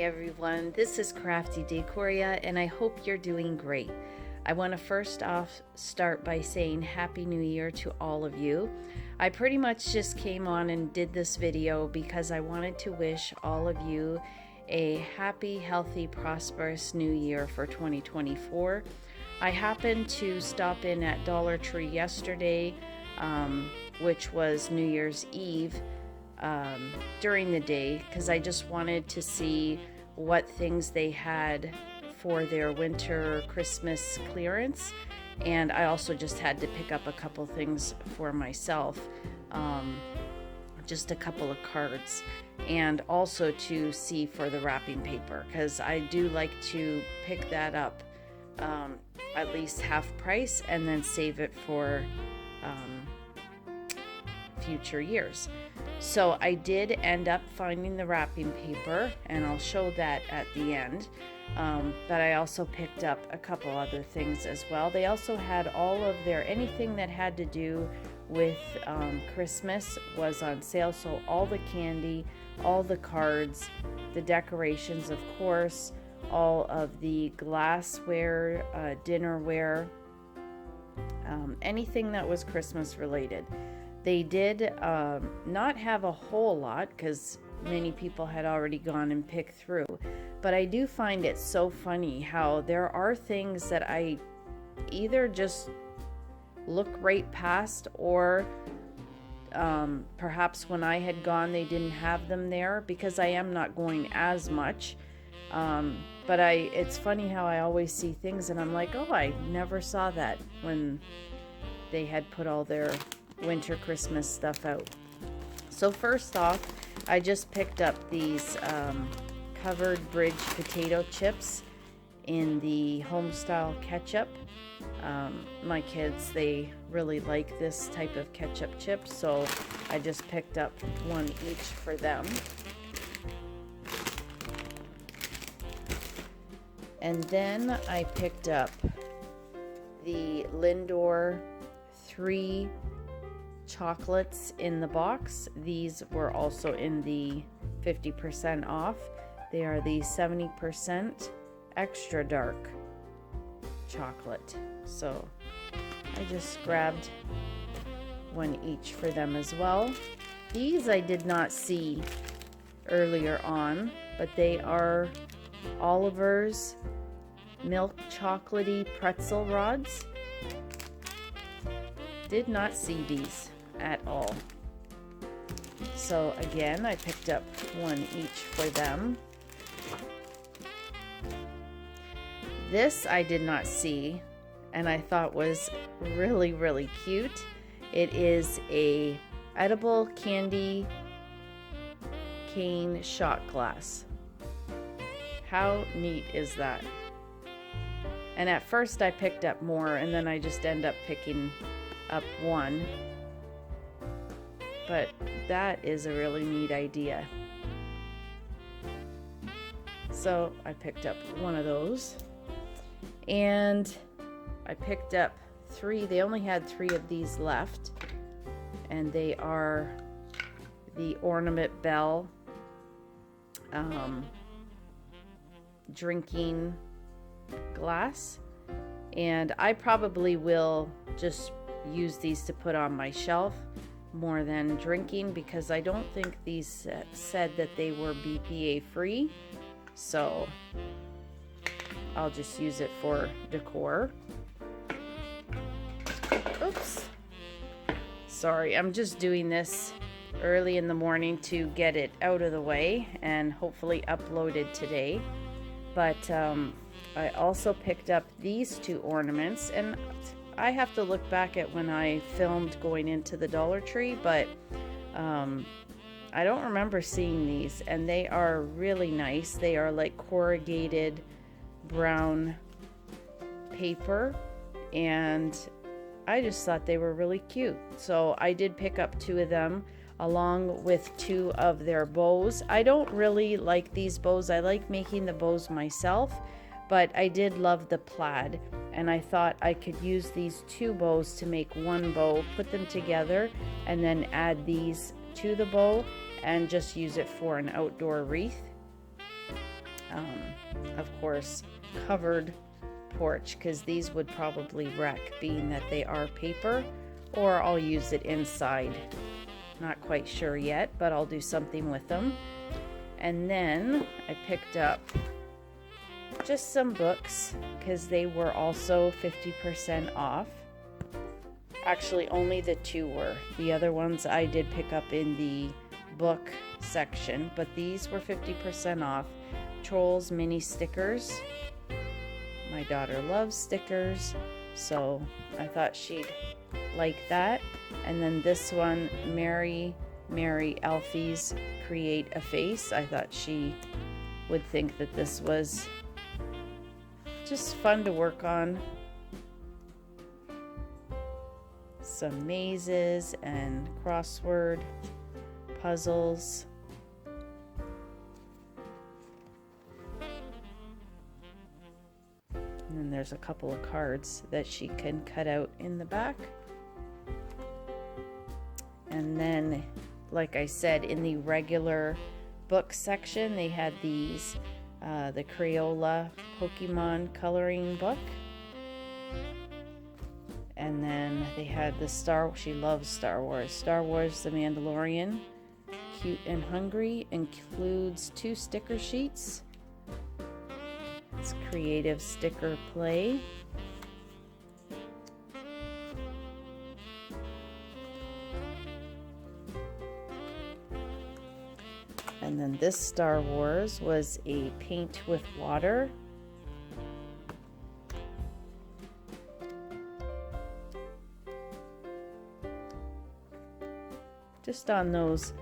everyone, this is Crafty Decoria and I hope you're doing great. I want to first off start by saying Happy New Year to all of you. I pretty much just came on and did this video because I wanted to wish all of you a happy, healthy, prosperous new year for 2024. I happened to stop in at Dollar Tree yesterday, which was New Year's Eve, during the day, because I just wanted to see what things they had for their winter Christmas clearance, and I also just had to pick up a couple things for myself, just a couple of cards, and also to see for the wrapping paper, because I do like to pick that up at least half price and then save it for future years. So I did end up finding the wrapping paper, and I'll show that at the end. But I also picked up a couple other things as well. They also had all of anything that had to do with Christmas was on sale. So all the candy, all the cards, the decorations, of course, all of the glassware, dinnerware, anything that was Christmas related. They did not have a whole lot because many people had already gone and picked through. But I do find it so funny how there are things that I either just look right past, or perhaps when I had gone they didn't have them there because I am not going as much. But it's funny how I always see things and I'm like, oh, I never saw that when they had put all their winter Christmas stuff out. So first off, I just picked up these covered bridge potato chips in the homestyle ketchup. My kids, they really like this type of ketchup chip, so I just picked up one each for them. And then I picked up the Lindor 3 chocolates in the box. These were also in the 50% off. They are the 70% extra dark chocolate. So I just grabbed one each for them as well. These I did not see earlier on, but they are Oliver's milk chocolatey pretzel rods. Did not see these at all. So again, I picked up one each for them. This I did not see and I thought was really, really cute. It is a edible candy cane shot glass. How neat is that? And at first I picked up more and then I just end up picking up one. But that is a really neat idea. So I picked up one of those, and I picked up 3. They only had 3 of these left, and they are the Ornament Bell drinking glass, and I probably will just use these to put on my shelf more than drinking, because I don't think these said that they were BPA free, so I'll just use it for decor. Oops, sorry, I'm just doing this early in the morning to get it out of the way and hopefully uploaded today. But I also picked up these 2 ornaments, and I have to look back at when I filmed going into the Dollar Tree, but I don't remember seeing these, and they are really nice. They are like corrugated brown paper, and I just thought they were really cute. So I did pick up 2 of them along with 2 of their bows. I don't really like these bows. I like making the bows myself, but I did love the plaid, and I thought I could use these 2 bows to make one bow, put them together, and then add these to the bow and just use it for an outdoor wreath. of course, covered porch, because these would probably wreck, being that they are paper, or I'll use it inside. Not quite sure yet, but I'll do something with them. And then I picked up just some books because they were also 50% off. Actually, only the 2 were. The other ones I did pick up in the book section, but these were 50% off. Trolls mini stickers. My daughter loves stickers, so I thought she'd like that. And then this one, Mary Alfie's Create a Face. I thought she would think that this was just fun to work on. Some mazes and crossword puzzles. And then there's a couple of cards that she can cut out in the back. And then, like I said, in the regular book section, they had these, the Crayola Pokemon coloring book. And then they had the she loves Star Wars. Star Wars The Mandalorian, Cute and Hungry, includes 2 sticker sheets. It's Creative Sticker Play. And then this Star Wars was a paint with water. Just on those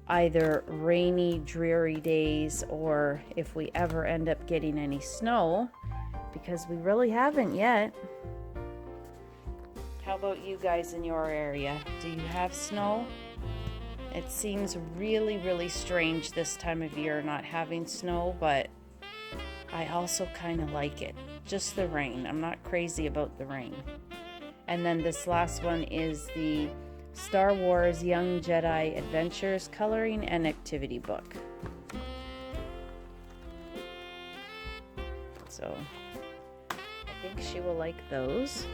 either rainy, dreary days, or if we ever end up getting any snow, because we really haven't yet. How about you guys in your area? Do you have snow? It seems really, really strange this time of year not having snow, but I also kind of like it. Just the rain. I'm not crazy about the rain. And then this last one is the Star Wars Young Jedi Adventures Coloring and Activity Book. So I think she will like those.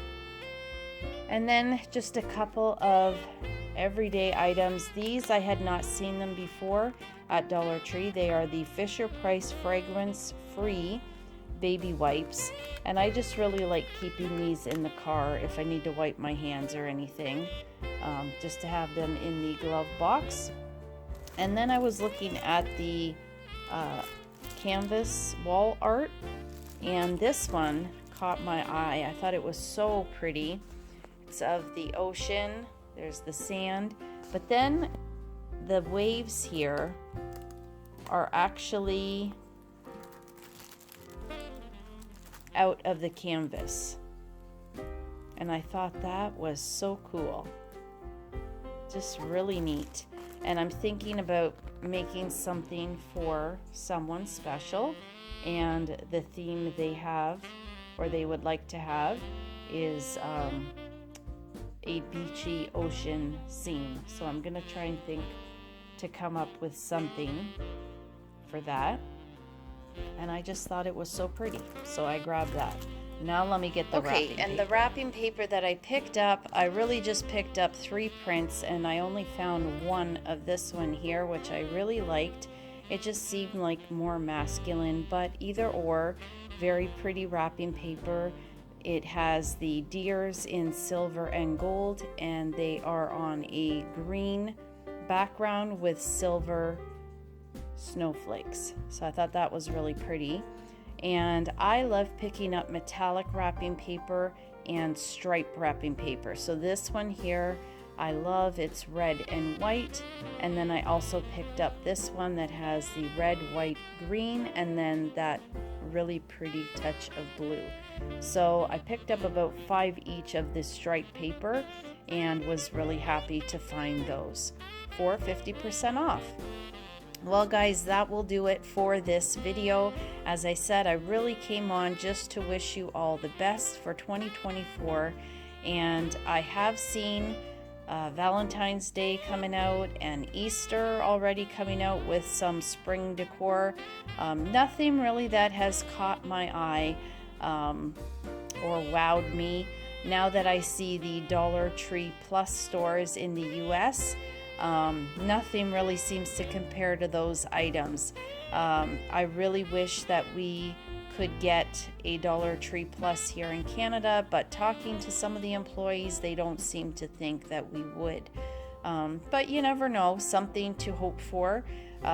And then just a couple of everyday items. These I had not seen them before at Dollar Tree. They are the Fisher-Price fragrance-free baby wipes, and I just really like keeping these in the car if I need to wipe my hands or anything, just to have them in the glove box. And then I was looking at the canvas wall art, and this one caught my eye. I thought it was so pretty. It's of the ocean. There's the sand, but then the waves here are actually out of the canvas, and I thought that was so cool. Just really neat. And I'm thinking about making something for someone special, and the theme they have, or they would like to have, is a beachy ocean scene. So I'm gonna try and think to come up with something for that. And I just thought it was so pretty, so I grabbed that. Now let me get the wrapping paper. And the wrapping paper that I picked up, I really just picked up 3 prints, and I only found one of this one here, which I really liked. It just seemed like more masculine, but either or, very pretty wrapping paper. It has the deers in silver and gold, and they are on a green background with silver snowflakes. So I thought that was really pretty. And I love picking up metallic wrapping paper and stripe wrapping paper. So this one here I love. It's red and white. And then I also picked up this one that has the red, white, green, and then that really pretty touch of blue. So I picked up about 5 each of this stripe paper and was really happy to find those for 50% off. Well guys, that will do it for this video. As I said, I really came on just to wish you all the best for 2024, and I have seen Valentine's Day coming out and Easter already coming out with some spring decor. Nothing really that has caught my eye or wowed me. Now that I see the Dollar Tree Plus stores in the US, nothing really seems to compare to those items. I really wish that we could get a Dollar Tree Plus here in Canada, but talking to some of the employees, they don't seem to think that we would. But you never know, something to hope for.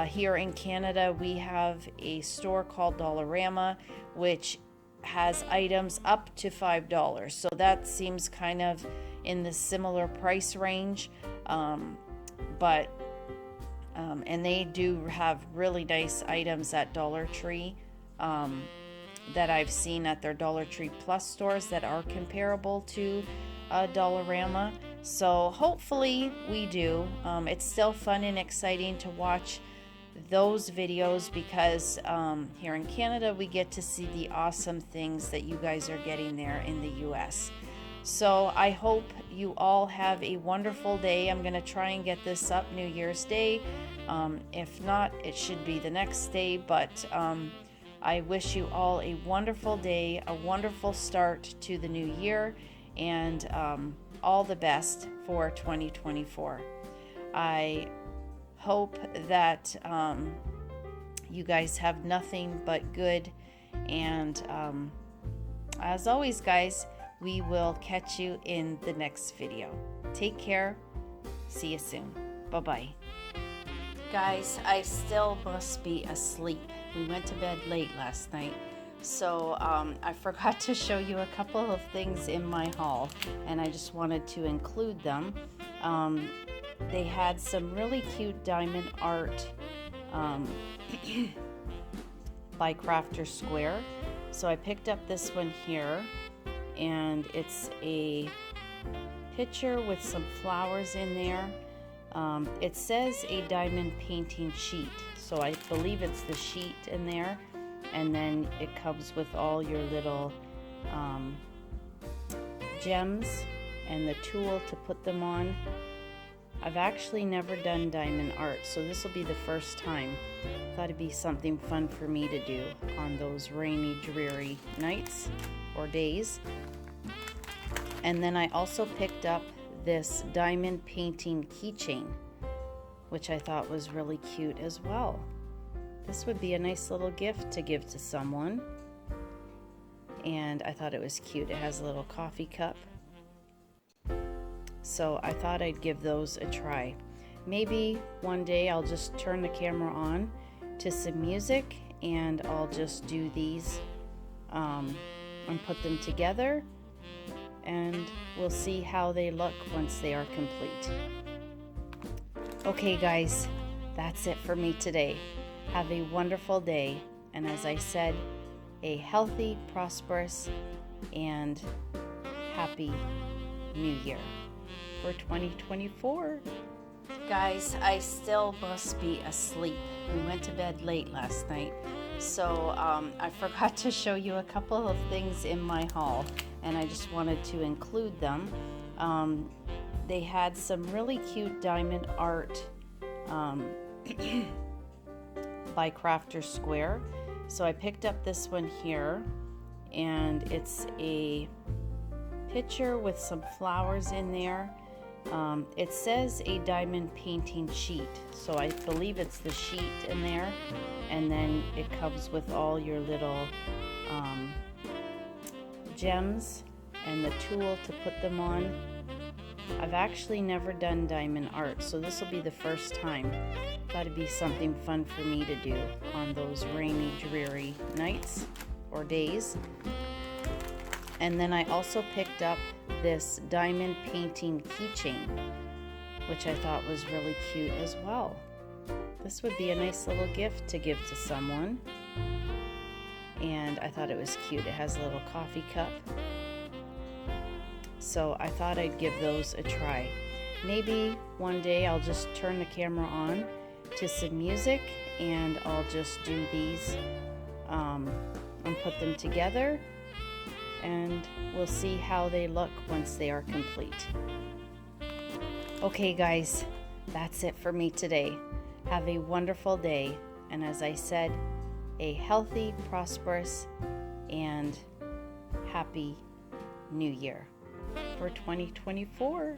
Here in Canada, we have a store called Dollarama, which has items up to $5. So that seems kind of in the similar price range. And they do have really nice items at Dollar Tree that I've seen at their Dollar Tree Plus stores that are comparable to Dollarama. So hopefully we do. It's still fun and exciting to watch those videos because here in Canada we get to see the awesome things that you guys are getting there in the US. So I hope you all have a wonderful day. I'm going to try and get this up New Year's Day. If not, it should be the next day, but I wish you all a wonderful day, a wonderful start to the new year, and all the best for 2024. I hope that you guys have nothing but good, and as always, guys, we will catch you in the next video. Take care. See you soon. Bye-bye. Guys, I still must be asleep. We went to bed late last night, so I forgot to show you a couple of things in my haul, and I just wanted to include them. They had some really cute diamond art by Crafter Square. So I picked up this one here, and it's a picture with some flowers in there. It says a diamond painting sheet, so I believe it's the sheet in there, and then it comes with all your little gems and the tool to put them on. I've actually never done diamond art, so this will be the first time. Thought it'd be something fun for me to do on those rainy, dreary nights or days. And then I also picked up this diamond painting keychain, which I thought was really cute as well. This would be a nice little gift to give to someone, and I thought it was cute. It has a little coffee cup, so I thought I'd give those a try. Maybe one day I'll just turn the camera on to some music and I'll just do these and put them together, and we'll see how they look once they are complete. Okay guys, that's it for me today. Have a wonderful day, and as I said, a healthy, prosperous, and happy New Year for 2024. Guys, I still must be asleep. We went to bed late last night, so I forgot to show you a couple of things in my haul, and I just wanted to include them. They had some really cute diamond art by Crafter Square. So I picked up this one here, and it's a picture with some flowers in there. It says a diamond painting sheet, so I believe it's the sheet in there, and then it comes with all your little gems and the tool to put them on. I've actually never done diamond art, so this will be the first time. Thought it'd be something fun for me to do on those rainy, dreary nights or days. And then I also picked up this diamond painting keychain, which I thought was really cute as well. This would be a nice little gift to give to someone, and I thought it was cute. It has a little coffee cup, so I thought I'd give those a try. Maybe one day I'll just turn the camera on to some music and I'll just do these and put them together, and we'll see how they look once they are complete. Okay, guys, that's it for me today. Have a wonderful day. And as I said, a healthy, prosperous, and happy new year for 2024.